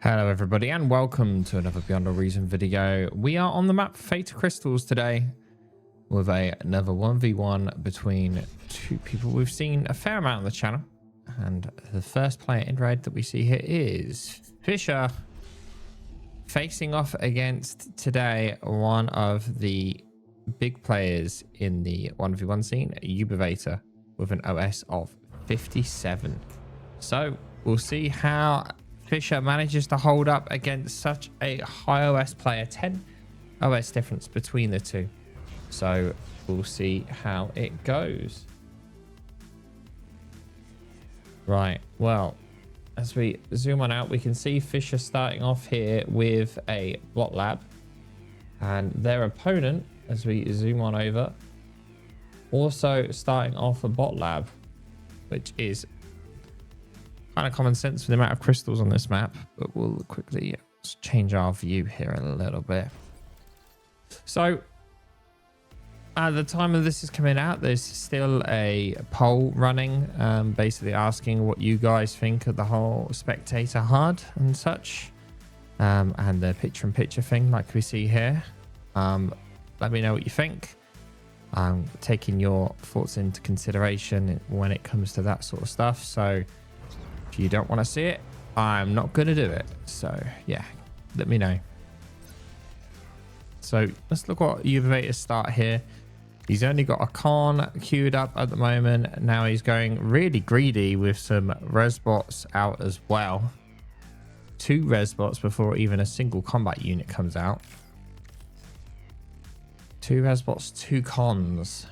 Hello everybody and welcome to another Beyond a Reason video. We are on the map Fate Crystals today with another 1v1 between two people we've seen a fair amount on the channel. And the first player in red that we see here is Fisher, facing off against today one of the big players in the 1v1 scene, Ubivator, with an OS of 57. So we'll see how Fisher manages to hold up against such a high OS player. 10 OS difference between the two. So we'll see how it goes. Right, well, as we zoom on out, we can see Fisher starting off here with a block lab. And their opponent, as we zoom on over, also starting off a bot lab, which is kind of common sense for the amount of crystals on this map, but we'll quickly change our view here a little bit. So at the time of this is coming out, there's still a poll running, basically asking what you guys think of the whole spectator HUD and such, and the picture-in-picture thing like we see here. Let me know what you think. I'm taking your thoughts into consideration when it comes to that sort of stuff. So if you don't want to see it, I'm not going to do it. So yeah, let me know. So let's look what Ubivator's start here. He's only got a con queued up at the moment. Now he's going really greedy with some res bots out as well. 2 res bots before even a single combat unit comes out. 2 res bots, 2 cons.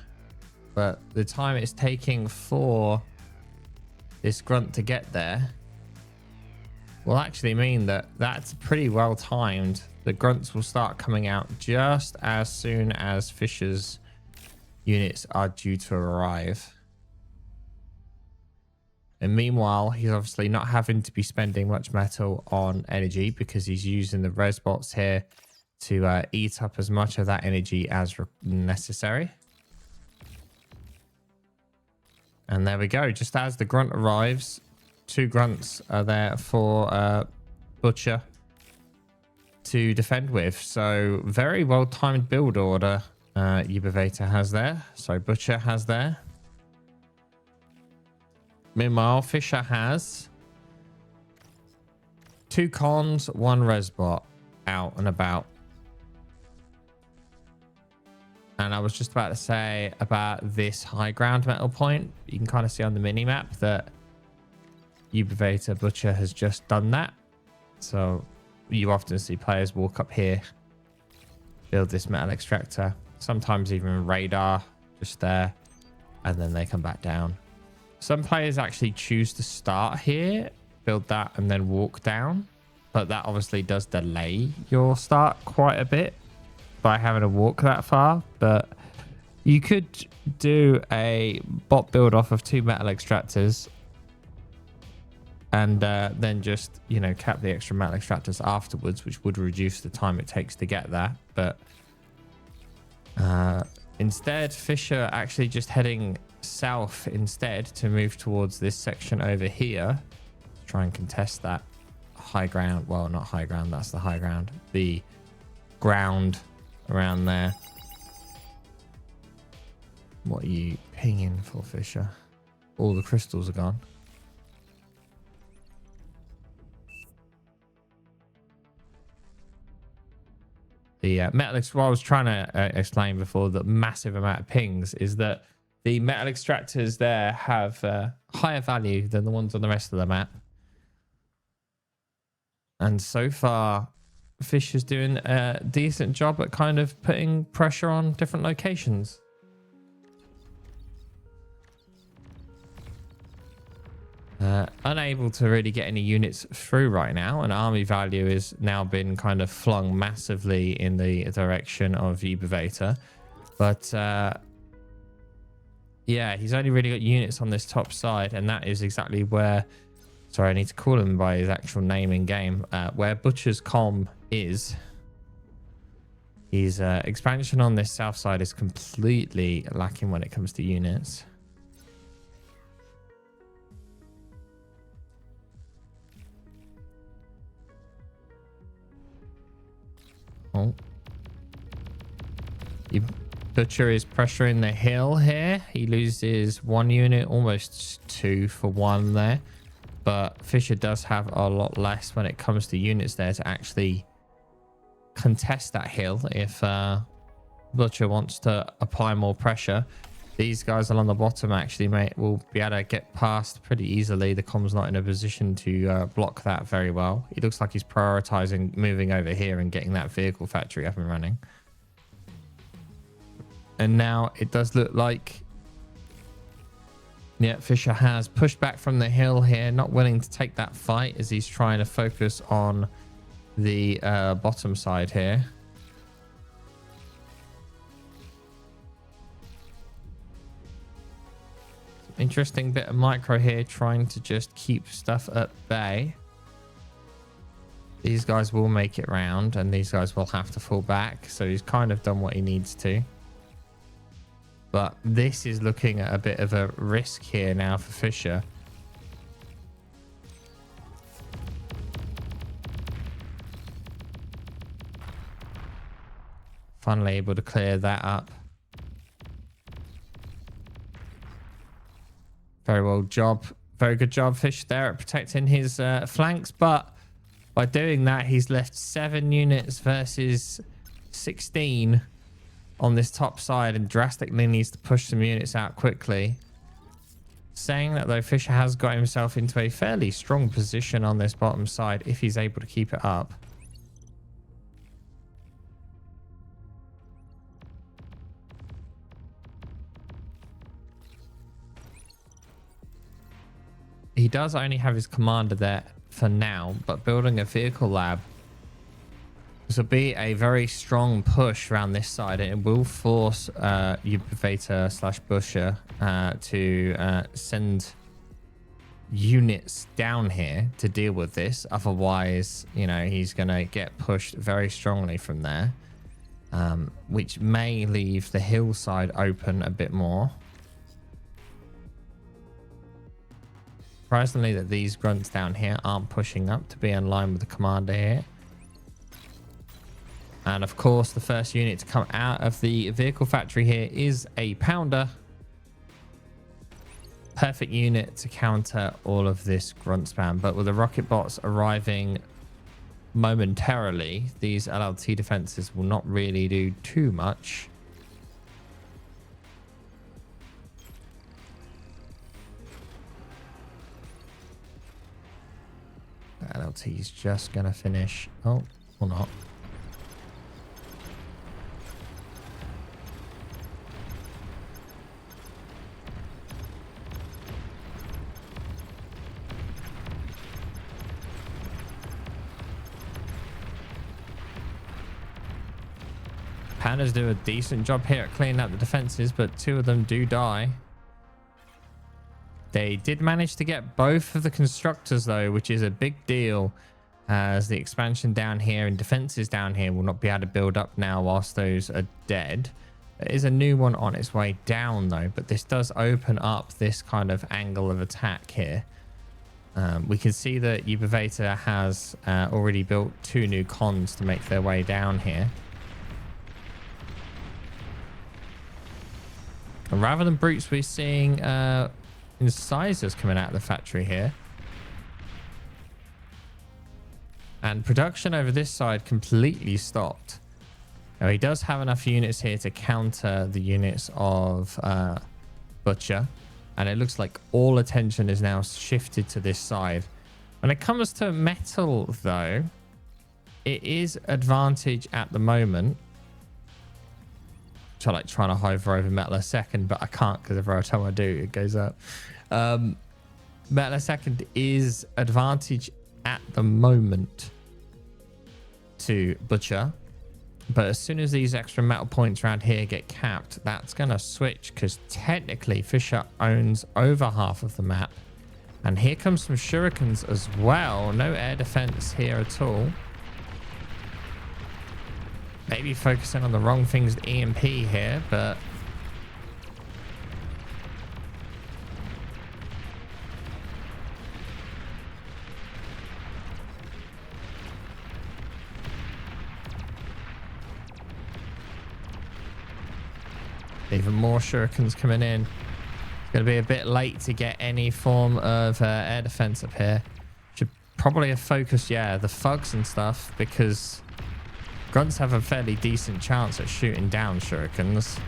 But the time it's taking for this grunt to get there will actually mean that that's pretty well timed. The grunts will start coming out just as soon as Fisher's units are due to arrive. And meanwhile, he's obviously not having to be spending much metal on energy because he's using the res bots here to eat up as much of that energy as necessary. And there we go. Just as the grunt arrives, 2 grunts are there for Butcher to defend with. So very well timed build order Ubivator has there. So Butcher has there. Meanwhile, Fisher has 2 cons, 1 res bot out and about. And I was just about to say about this high ground metal point. You can kind of see on the mini map that Ubivator Butcher has just done that. So you often see players walk up here, build this metal extractor, sometimes even radar just there, and then they come back down. Some players actually choose to start here, build that, and then walk down. But that obviously does delay your start quite a bit by having to walk that far. But you could do a bot build off of 2 metal extractors and then just, you know, cap the extra metal extractors afterwards, which would reduce the time it takes to get that. But instead, Fisher actually just heading south instead to move towards this section over here, try and contest that high ground. Well, not high ground, that's the high ground, the ground around there. What are you pinging for, Fisher? All the crystals are gone. The what I was trying to explain before, the massive amount of pings, is that the metal extractors there have higher value than the ones on the rest of the map. And so far, Fisher's doing a decent job at kind of putting pressure on different locations. Unable to really get any units through right now, and army value is now been kind of flung massively in the direction of Ubivator. But yeah, he's only really got units on this top side, and that is exactly where, sorry, I need to call him by his actual name in game, where Butcher's com is. His expansion on this south side is completely lacking when it comes to units. Oh. Butcher is pressuring the hill here. He loses 1 unit, almost 2 for 1 there. But Fisher does have a lot less when it comes to units there to actually contest that hill if Butcher wants to apply more pressure. These guys along the bottom actually will be able to get past pretty easily. The com's not in a position to block that very well. It looks like he's prioritizing moving over here and getting that vehicle factory up and running. And now it does look like, yeah, Fisher has pushed back from the hill here, not willing to take that fight as he's trying to focus on the bottom side here. Interesting bit of micro here, trying to just keep stuff at bay. These guys will make it round and these guys will have to fall back. So he's kind of done what he needs to. But this is looking at a bit of a risk here now for Fisher. Finally able to clear that up. Very well job. Very good job, Fisher, there at protecting his flanks. But by doing that, he's left 7 units versus 16 on this top side and drastically needs to push some units out quickly. Saying that though, Fisher has got himself into a fairly strong position on this bottom side if he's able to keep it up. He does only have his commander there for now, but building a vehicle lab, this will be a very strong push around this side. It will force Ubivator / Butcher to send units down here to deal with this. Otherwise, you know, he's going to get pushed very strongly from there, which may leave the hillside open a bit more. Surprisingly that these grunts down here aren't pushing up to be in line with the commander here. And of course, the first unit to come out of the vehicle factory here is a pounder. Perfect unit to counter all of this grunt spam. But with the rocket bots arriving momentarily, these LLT defenses will not really do too much. The LLT is just going to finish. Oh, or not. Pandas do a decent job here at cleaning up the defenses, but 2 of them do die. They did manage to get both of the constructors though, which is a big deal, as the expansion down here and defenses down here will not be able to build up now whilst those are dead. There is a new one on its way down though, but this does open up this kind of angle of attack here. We can see that Ubivator has already built 2 new cons to make their way down here. And rather than brutes, we're seeing incisors coming out of the factory here. And production over this side completely stopped. Now he does have enough units here to counter the units of Butcher. And it looks like all attention is now shifted to this side. When it comes to metal though, it is advantage at the moment. I like trying to hover over metal a second, but I can't because every time I do it goes up. Metal a second is advantage at the moment to Butcher, but as soon as these extra metal points around here get capped, that's going to switch, because technically Fisher owns over half of the map. And here comes some shurikens as well. No air defense here at all. Maybe focusing on the wrong things with EMP here, but Even more shurikens coming in. It's going to be a bit late to get any form of air defense up here. Should probably have focused, yeah, the thugs and stuff, because grunts have a fairly decent chance at shooting down shurikens.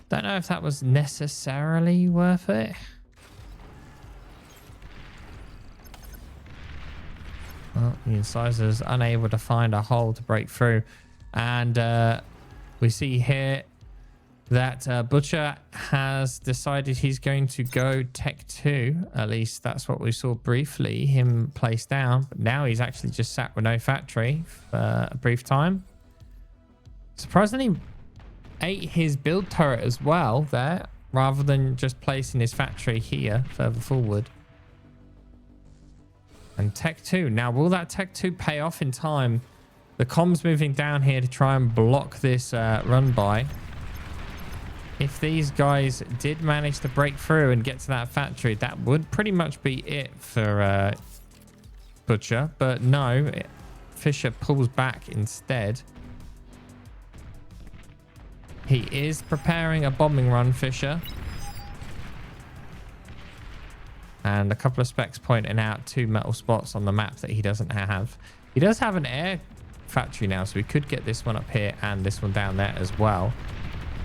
Don't know if that was necessarily worth it. Well, the incisors unable to find a hole to break through. And we see here that Butcher has decided he's going to go Tech 2. At least that's what we saw briefly, him place down. But now he's actually just sat with no factory for a brief time. Surprisingly, ate his build turret as well there, rather than just placing his factory here further forward. And Tech 2. Now, will that Tech 2 pay off in time? The comms moving down here to try and block this run by. If these guys did manage to break through and get to that factory, that would pretty much be it for Butcher. But no, Fisher pulls back instead. He is preparing a bombing run, Fisher. And a couple of specs pointing out 2 metal spots on the map that he doesn't have. He does have an air factory now, so we could get this one up here and this one down there as well.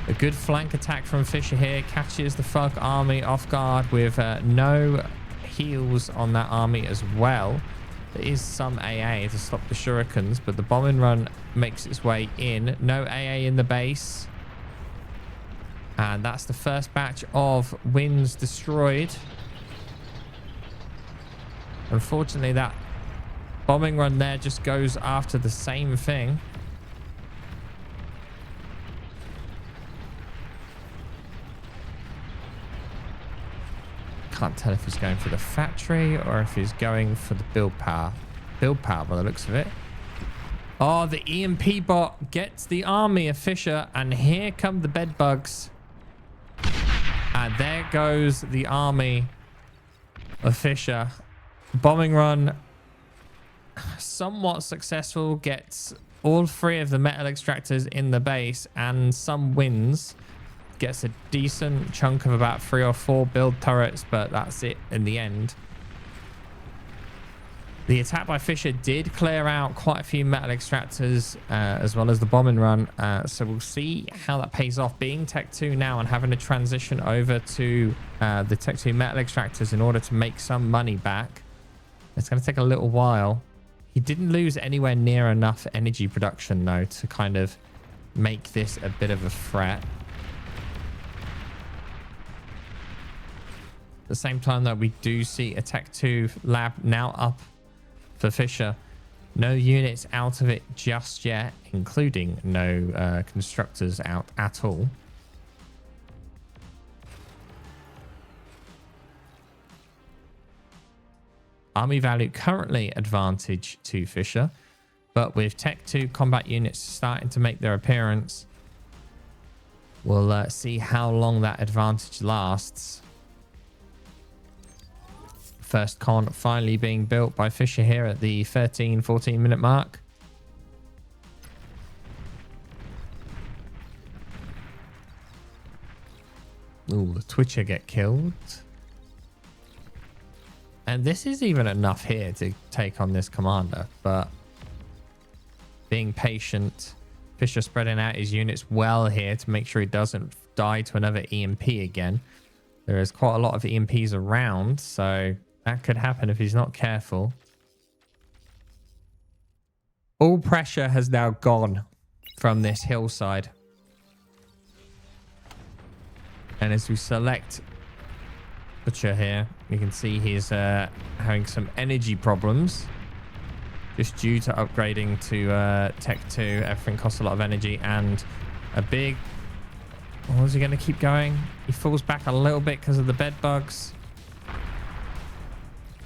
A good flank attack from Fisher here. Catches the Thug army off guard with no heals on that army as well. There is some AA to stop the shurikens, but the bombing run makes its way in. No AA in the base. And that's the first batch of wins destroyed. Unfortunately, that bombing run there just goes after the same thing. Can't tell if he's going for the factory or if he's going for the build power. Build power by the looks of it. Oh, the EMP bot gets the army of Fisher, and here come the bed bugs. And there goes the army of Fisher. Bombing run somewhat successful. Gets all 3 of the metal extractors in the base and some wins. Gets a decent chunk of about 3 or 4 build turrets, but that's it in the end. The attack by Fisher did clear out quite a few metal extractors as well as the bombing run. So we'll see how that pays off. Being Tech 2 now and having to transition over to the Tech 2 metal extractors in order to make some money back. It's going to take a little while. He didn't lose anywhere near enough energy production though to kind of make this a bit of a threat. At the same time though, we do see a Tech 2 lab now up for Fisher. No units out of it just yet, including no constructors out at all. Army value currently advantage to Fisher, but with Tech 2 combat units starting to make their appearance, we'll see how long that advantage lasts. First con finally being built by Fisher here at the 13-14 minute mark. Ooh, the Twitcher get killed. And this is even enough here to take on this commander, but being patient, Fisher spreading out his units well here to make sure he doesn't die to another EMP again. There is quite a lot of EMPs around, so that could happen if he's not careful. All pressure has now gone from this hillside. And as we select Butcher here, you can see he's having some energy problems. Just due to upgrading to Tech 2. Everything costs a lot of energy and a big... Oh, is he going to keep going? He falls back a little bit because of the bed bugs.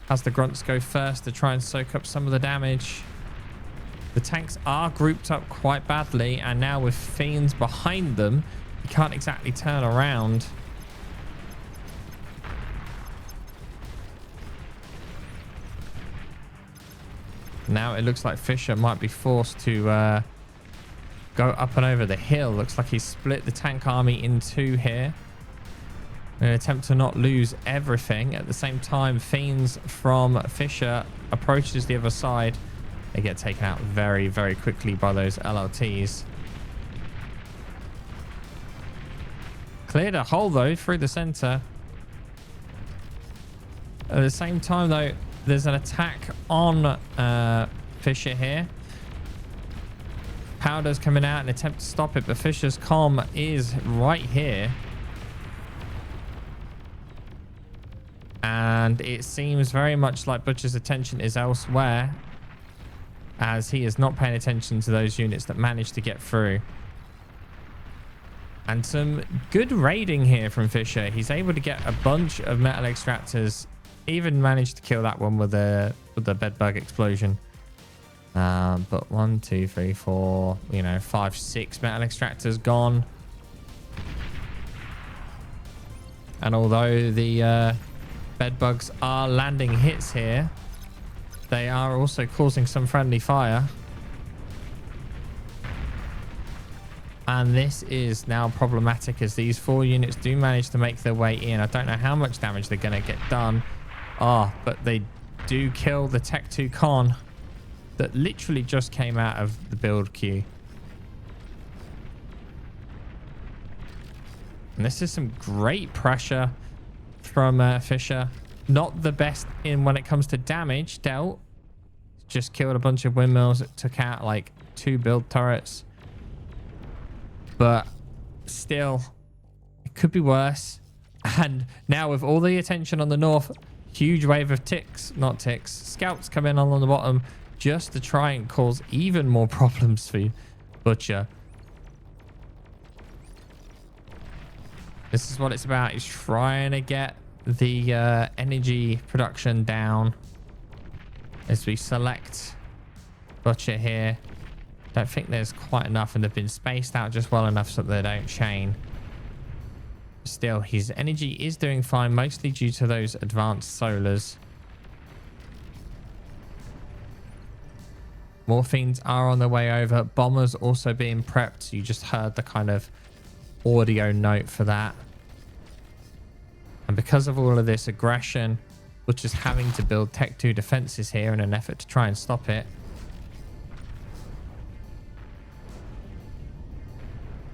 Has the grunts go first to try and soak up some of the damage. The tanks are grouped up quite badly, and now with fiends behind them, you can't exactly turn around. Now it looks like Fisher might be forced to go up and over the hill. Looks like he's split the tank army in two here. In an attempt to not lose everything. At the same time, Fiends from Fisher approaches the other side. They get taken out very, very quickly by those LLTs. Cleared a hole, though, through the center. At the same time, though, there's an attack on Fisher here. Powder's coming out in an attempt to stop it, but Fisher's comm is right here. And it seems very much like Butcher's attention is elsewhere, as he is not paying attention to those units that managed to get through. And some good raiding here from Fisher. He's able to get a bunch of metal extractors. Even managed to kill that one with the bedbug explosion. But 1, 2, 3, 4, 5, 6 metal extractors gone. And although the bedbugs are landing hits here, they are also causing some friendly fire. And this is now problematic as these 4 units do manage to make their way in. I don't know how much damage they're going to get done. But they do kill the Tech 2 Con that literally just came out of the build queue. And this is some great pressure from Fisher. Not the best in when it comes to damage dealt. Just killed a bunch of windmills. It took out like 2 build turrets. But still, it could be worse. And now with all the attention on the north, huge wave of scouts come in on the bottom just to try and cause even more problems for Butcher. This is what it's about. He's trying to get the energy production down as we select Butcher here. Don't think there's quite enough, and they've been spaced out just well enough so that they don't chain. Still, his energy is doing fine, mostly due to those advanced solars. More Fiends are on their way over. Bombers also being prepped. You just heard the kind of audio note for that. And because of all of this aggression, we're just having to build Tech 2 defenses here in an effort to try and stop it.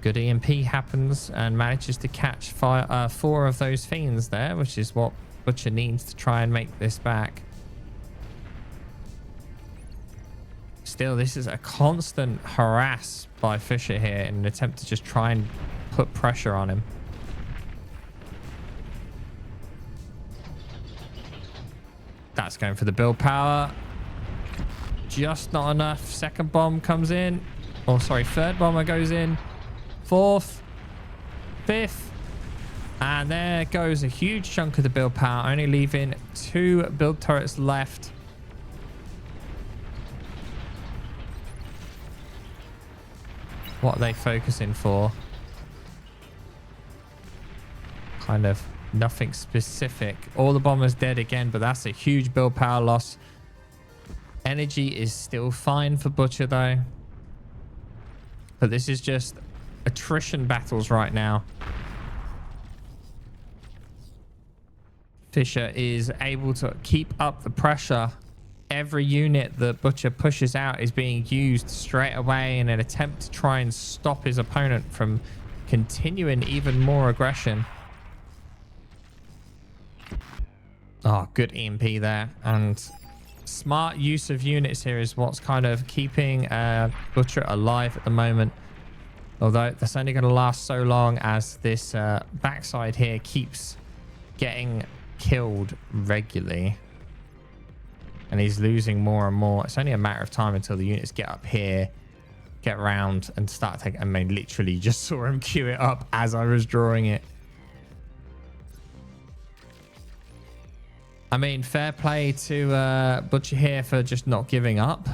Good EMP happens and manages to catch 4 of those Fiends there, which is what Butcher needs to try and make this back. Still, this is a constant harass by Fisher here in an attempt to just try and put pressure on him. That's going for the build power. Just not enough. Second bomb comes in. Oh, sorry. Third bomber goes in. 4th, 5th, and there goes a huge chunk of the build power, only leaving 2 build turrets left. What are they focusing for? Kind of nothing specific. All the bombers dead again, but that's a huge build power loss. Energy is still fine for Butcher though, but this is just attrition battles right now. Fisher is able to keep up the pressure. Every unit that Butcher pushes out is being used straight away in an attempt to try and stop his opponent from continuing even more aggression. Oh, good EMP there. And smart use of units here is what's kind of keeping Butcher alive at the moment. Although that's only going to last so long as this backside here keeps getting killed regularly. And he's losing more and more. It's only a matter of time until the units get up here, get around and start taking... I mean, literally just saw him queue it up as I was drawing it. I mean, fair play to Butcher here for just not giving up.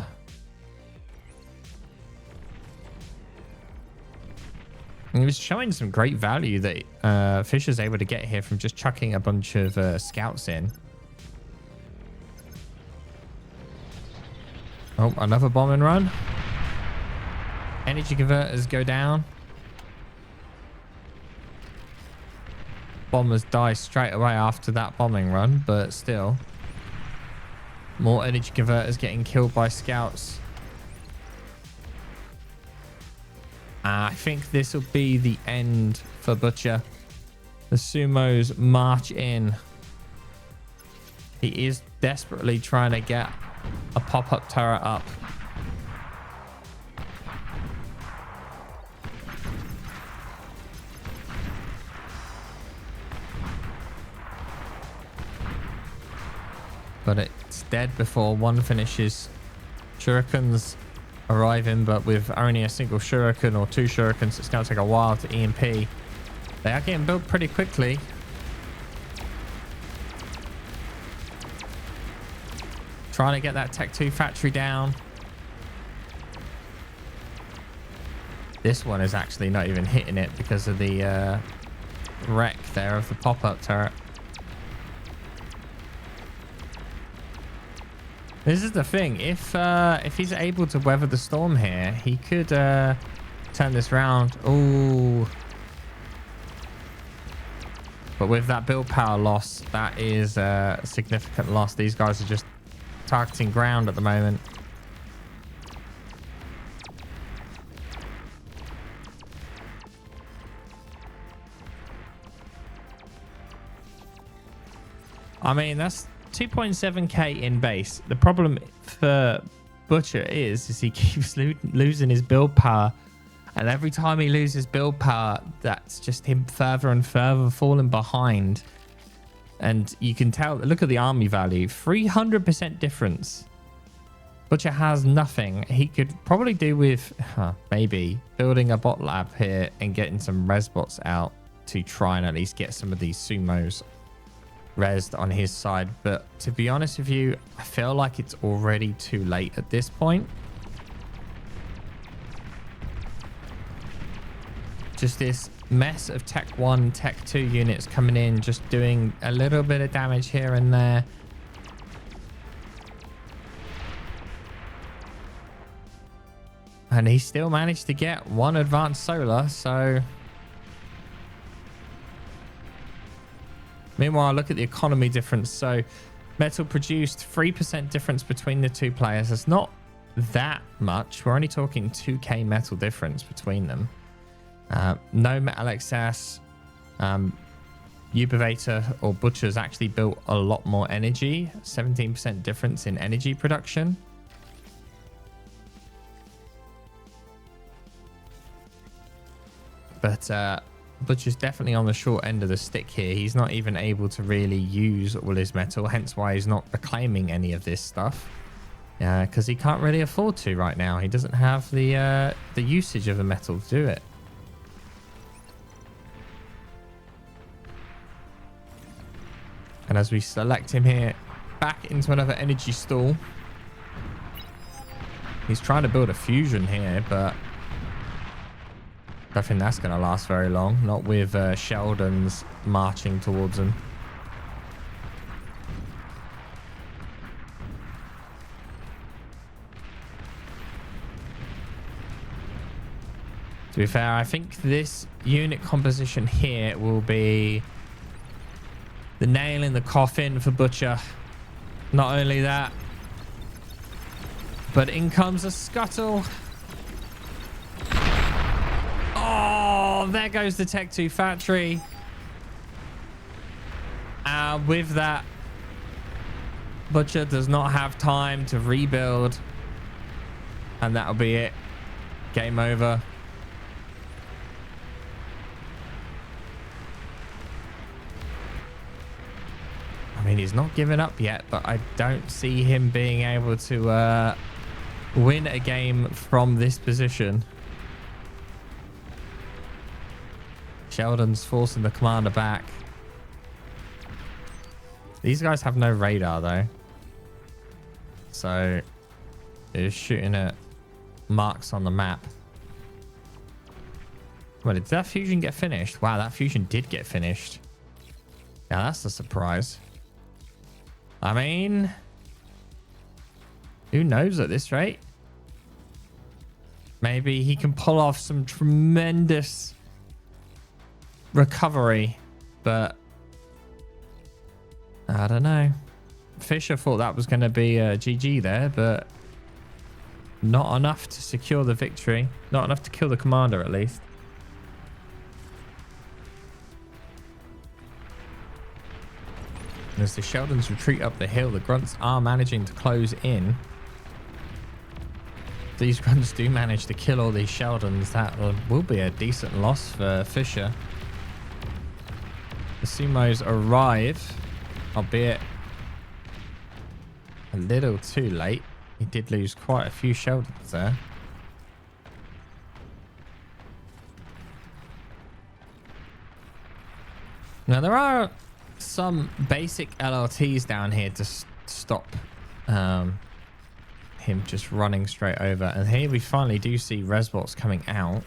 And he was showing some great value that Fisher's able to get here from just chucking a bunch of scouts in. Oh, another bombing run. Energy converters go down. Bombers die straight away after that bombing run, but still. More energy converters getting killed by scouts. I think this will be the end for Butcher. The sumos march in. He is desperately trying to get a pop-up turret up. But it's dead before one finishes. Shurikens arriving, but with only a single shuriken or two shurikens, it's going to take a while to EMP. They are getting built pretty quickly. Trying to get that Tech 2 factory down. This one is actually not even hitting it because of the wreck there of the pop-up turret. This is the thing. If he's able to weather the storm here, he could turn this round. Ooh. But with that build power loss, that is a significant loss. These guys are just targeting ground at the moment. I mean, that's 2.7k in base. The problem for Butcher is he keeps losing his build power, and every time he loses build power, that's just him further and further falling behind. And you can tell, look at the army value, 300% difference. Butcher has nothing. He could probably do with maybe building a bot lab here and getting some res bots out to try and at least get some of these sumos resed on his side. But to be honest with you, I feel like it's already too late at this point. Just this mess of Tech 1, Tech 2 units coming in, just doing a little bit of damage here and there. And he still managed to get one advanced solar, so... Meanwhile, look at the economy difference. So metal produced, 3% difference between the two players. It's not that much. We're only talking 2k metal difference between them. No metal excess. Ubivator or Butcher's actually built a lot more energy. 17% difference in energy production. But Butcher's definitely on the short end of the stick here. He's not even able to really use all his metal, hence why he's not reclaiming any of this stuff. Because he can't really afford to right now. He doesn't have the usage of the metal to do it. And as we select him here back into another energy stall, he's trying to build a fusion here, but I don't think that's going to last very long. Not with Sheldon's marching towards him. To be fair, I think this unit composition here will be the nail in the coffin for Butcher. Not only that, but in comes a scuttle. Oh, there goes the Tech 2 factory. With that, Butcher does not have time to rebuild. And that'll be it. Game over. I mean, he's not given up yet, but I don't see him being able to win a game from this position. Sheldon's forcing the commander back. These guys have no radar, though. So, they're just shooting at marks on the map. Well, did that fusion get finished? Wow, that fusion did get finished. Now, that's a surprise. I mean, Who knows at this rate? Maybe he can pull off some tremendous recovery, but I don't know. Fisher thought that was going to be a GG there, but not enough to secure the victory. Not enough to kill the commander, at least. As the Sheldons retreat up the hill, the Grunts are managing to close in. If these Grunts do manage to kill all these Sheldons, that will be a decent loss for Fisher. The Sumos arrive, albeit a little too late. He did lose quite a few Sheldons there. Now there are some basic LLTs down here to stop him just running straight over. And here we finally do see Resbots coming out.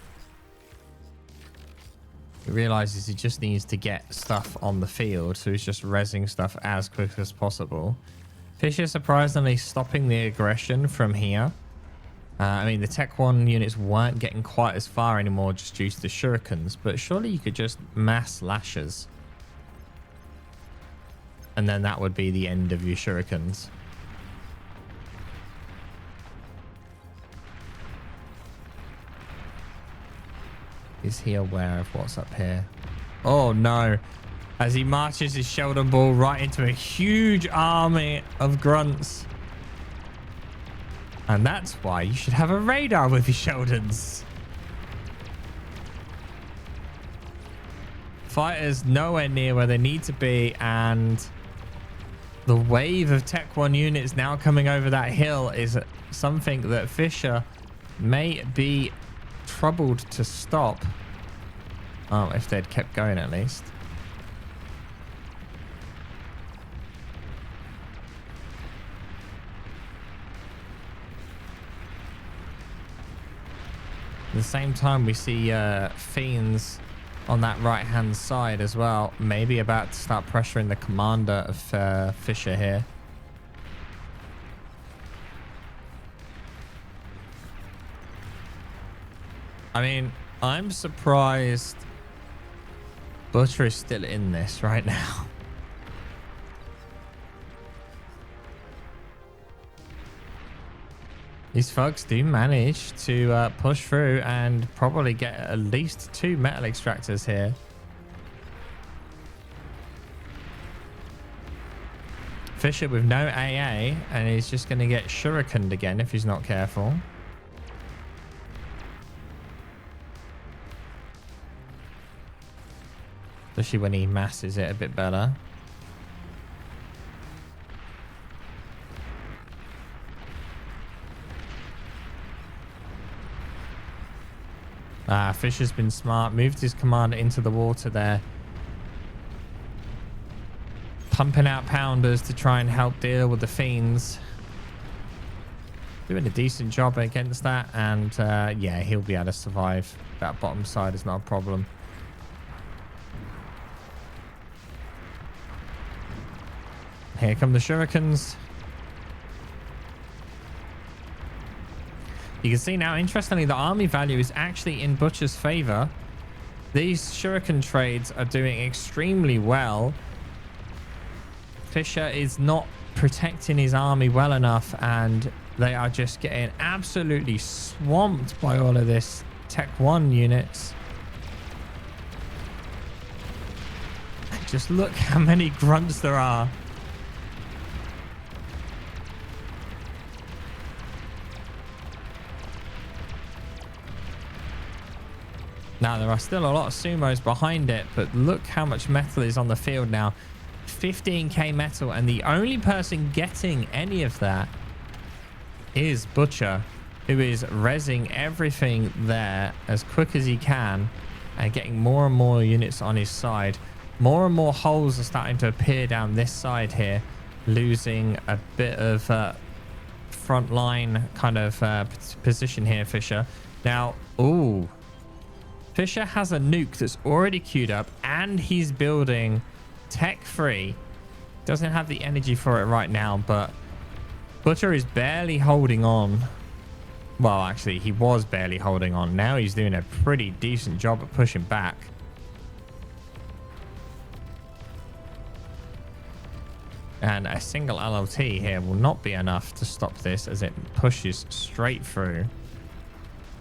He realizes he just needs to get stuff on the field, so he's just rezzing stuff as quick as possible. Fisher surprisingly stopping the aggression from here. I mean, the Tech 1 units weren't getting quite as far anymore just due to the shurikens, but surely you could just mass lashes. And then that would be the end of your shurikens. Is he aware of what's up here? Oh no. As he marches his Sheldon Ball right into a huge army of Grunts. And that's why you should have a radar with your Sheldons. Fighters nowhere near where they need to be, and the wave of Tech 1 units now coming over that hill is something that Fisher may be troubled to stop. Oh, if they'd kept going at least. At the same time, we see Fiends on that right-hand side as well. Maybe about to start pressuring the commander of Fisher here. I mean, I'm surprised Butcher is still in this right now. These folks do manage to push through and probably get at least 2 metal extractors here. Fisher with no AA, and he's just going to get shurikened again if he's not careful. Especially when he masses it a bit better. Fisher's been smart. Moved his commander into the water there. Pumping out pounders to try and help deal with the Fiends. Doing a decent job against that. And yeah, he'll be able to survive. That bottom side is not a problem. Here come the shurikens. You can see now, interestingly, the army value is actually in Butcher's favor. These shuriken trades are doing extremely well. Fisher is not protecting his army well enough, and they are just getting absolutely swamped by all of this Tech 1 units. Just look how many grunts there are. Now, there are still a lot of sumos behind it, but look how much metal is on the field now. 15k metal, and the only person getting any of that is Butcher, who is rezzing everything there as quick as he can and getting more and more units on his side. More and more holes are starting to appear down this side here, losing a bit of front line kind of position here, Fisher. Now, ooh. Fisher has a nuke that's already queued up, and he's building Tech 3. Doesn't have the energy for it right now, but Butcher is barely holding on. Well, actually, he was barely holding on. Now he's doing a pretty decent job at pushing back. And a single LLT here will not be enough to stop this as it pushes straight through.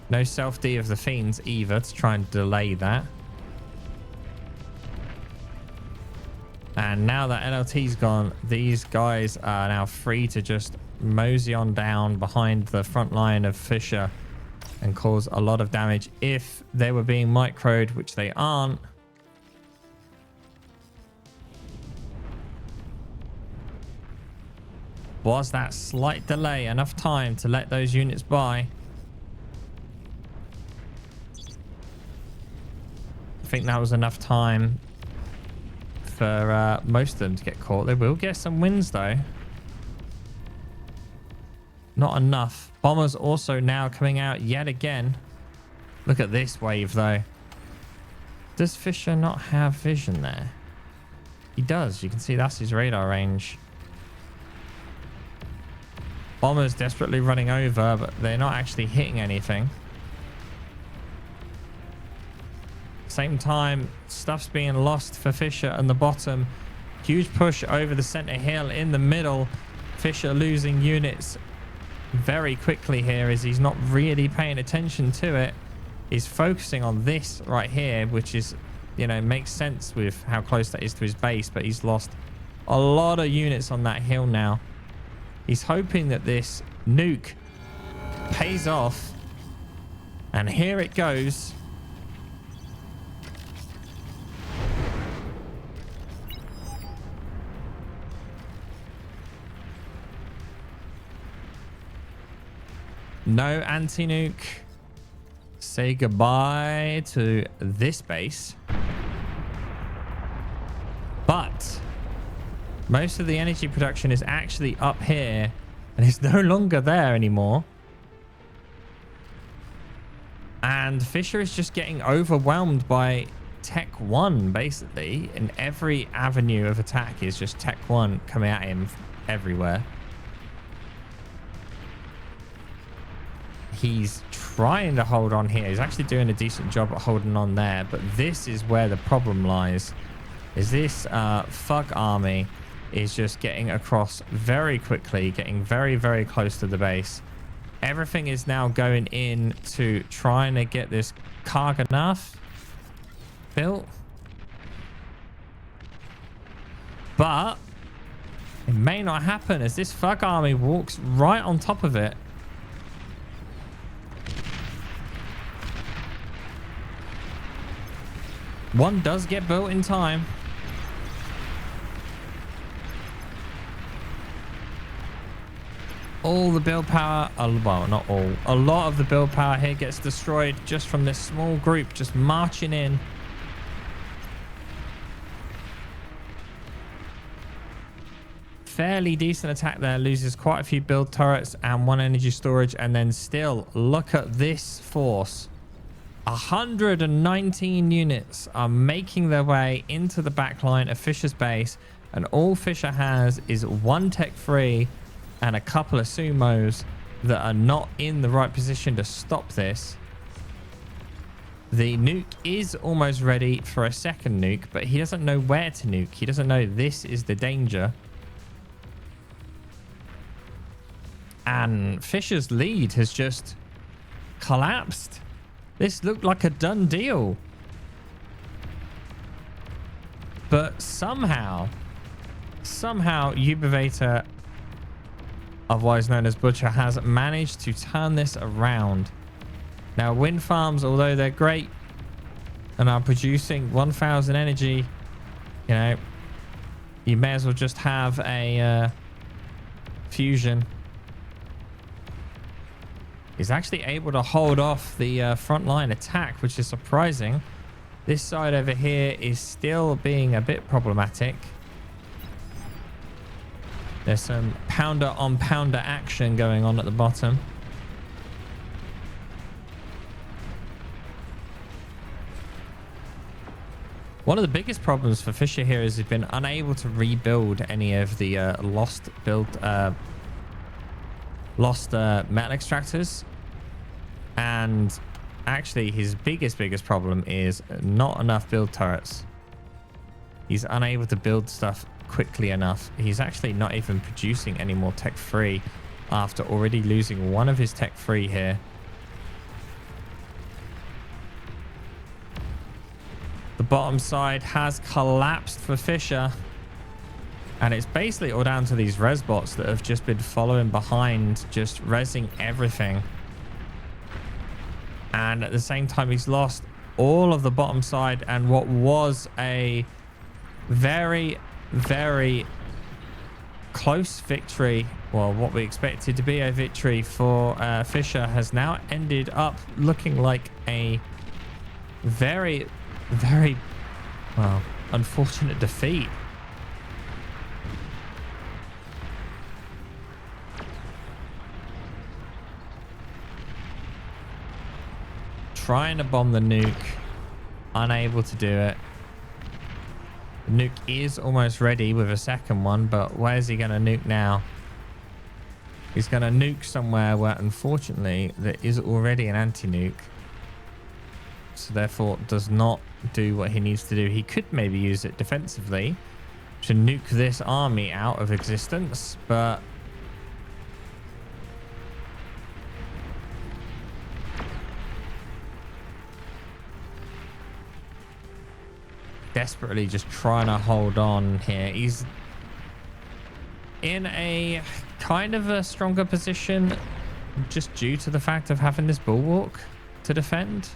No self-D of the Fiends either to try and delay that. And now that LLT's gone, these guys are now free to just mosey on down behind the front line of Fisher and cause a lot of damage if they were being microed, which they aren't. Was that slight delay enough time to let those units by? I think that was enough time for most of them to get caught. They will get some wins though. Not enough. Bombers also now coming out yet again. Look at this wave though. Does Fisher not have vision there? He does. You can see that's his radar range. Bombers desperately running over, but they're not actually hitting anything. Same time, stuff's being lost for Fisher on the bottom. Huge push over the center hill in the middle. Fisher losing units very quickly here as he's not really paying attention to it. He's focusing on this right here, which is, you know, makes sense with how close that is to his base, but he's lost a lot of units on that hill now. He's hoping that this nuke pays off. And here it goes. No anti-nuke. Say goodbye to this base. But most of the energy production is actually up here and it's no longer there anymore. And Fisher is just getting overwhelmed by Tech 1, basically. And every avenue of attack is just Tech 1 coming at him everywhere. He's trying to hold on here. He's actually doing a decent job at holding on there. But this is where the problem lies. Is this Thug army is just getting across very quickly, getting very, very close to the base. Everything is now going in to trying to get this Karganath built. But it may not happen as this Thug army walks right on top of it. One does get built in time. All the build power, well, not all, a lot of the build power here gets destroyed just from this small group just marching in. Fairly decent attack there, loses quite a few build turrets and one energy storage, and then still look at this force. 119 units are making their way into the backline of Fisher's base, and all Fisher has is one Tech 3 and a couple of sumos that are not in the right position to stop this. The nuke is almost ready for a second nuke, but he doesn't know where to nuke. He doesn't know this is the danger. And Fisher's lead has just collapsed. This looked like a done deal. But somehow Ubivator, otherwise known as Butcher, has managed to turn this around. Now, wind farms, although they're great and are producing 1,000 energy, you know, you may as well just have a fusion. He's actually able to hold off the frontline attack, which is surprising. This side over here is still being a bit problematic. There's some pounder on pounder action going on at the bottom. One of the biggest problems for Fisher here is he's been unable to rebuild any of the lost build lost metal extractors. And actually his biggest problem is not enough build turrets. He's unable to build stuff quickly enough. He's actually not even producing any more tech 3 after already losing one of his tech 3 here. The bottom side has collapsed for Fischer. And it's basically all down to these res bots that have just been following behind, just resing everything. And at the same time, he's lost all of the bottom side and what was a very, very close victory. Well, what we expected to be a victory for Fischer has now ended up looking like a very, very, well, unfortunate defeat. Trying to bomb the nuke, unable to do it. The nuke is almost ready with a second one, but where's he going to nuke now? He's going to nuke somewhere where, unfortunately, there is already an anti-nuke. So therefore, does not do what he needs to do. He could maybe use it defensively to nuke this army out of existence, but desperately just trying to hold on here. He's in a kind of a stronger position just due to the fact of having this bulwark to defend.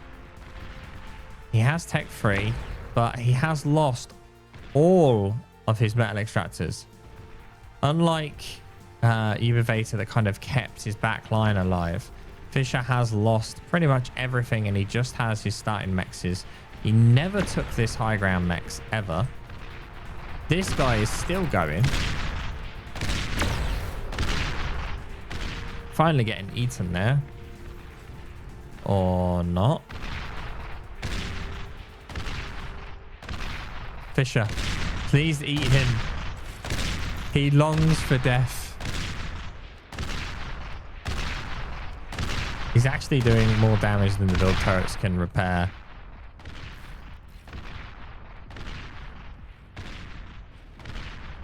He has tech 3, but he has lost all of his metal extractors. Unlike Ubivator that kind of kept his back line alive, Fischer has lost pretty much everything and he just has his starting mexes. He never took this high ground mex ever. This guy is still going. Finally getting eaten there. Or not. Fischer, please eat him. He longs for death. He's actually doing more damage than the build turrets can repair.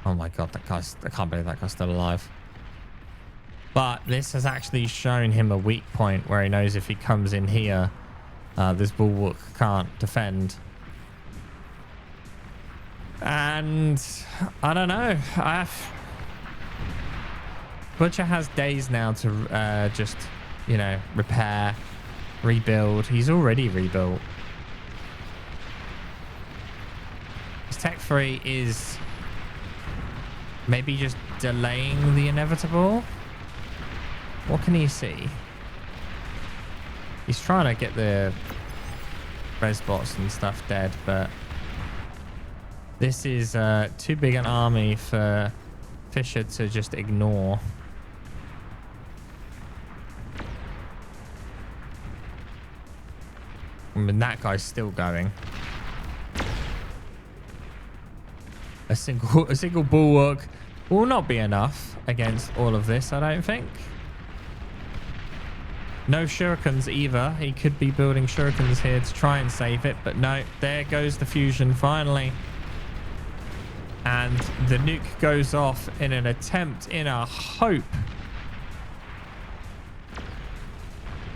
Oh my god, that guy's... I can't believe that guy's still alive. But this has actually shown him a weak point where he knows if he comes in here, this bulwark can't defend. And I don't know. Butcher has days now to just, you know, repair, rebuild. He's already rebuilt. His tech 3 is maybe just delaying the inevitable. What can he see? He's trying to get the res bots and stuff dead, but this is too big an army for Fischer to just ignore. I mean, that guy's still going. A single bulwark will not be enough against all of this, I don't think. No shurikens either. He could be building shurikens here to try and save it, but no, there goes the fusion finally. And the nuke goes off in an attempt, in a hope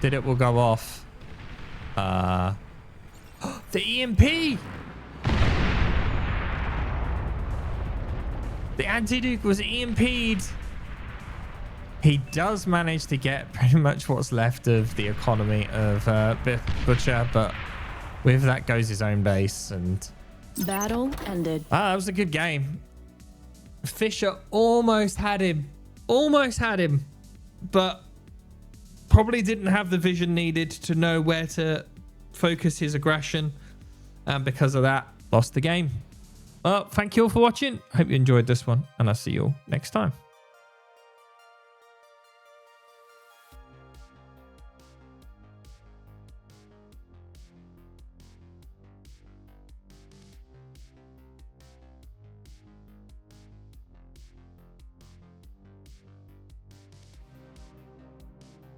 that it will go off. The EMP! The anti-nuke was EMP'd. He does manage to get pretty much what's left of the economy of Butcher, but with that goes his own base. And battle ended. That was a good game. Fischer almost had him. Almost had him. But probably didn't have the vision needed to know where to focus his aggression. And because of that, lost the game. Well, thank you all for watching. Hope you enjoyed this one. And I'll see you all next time.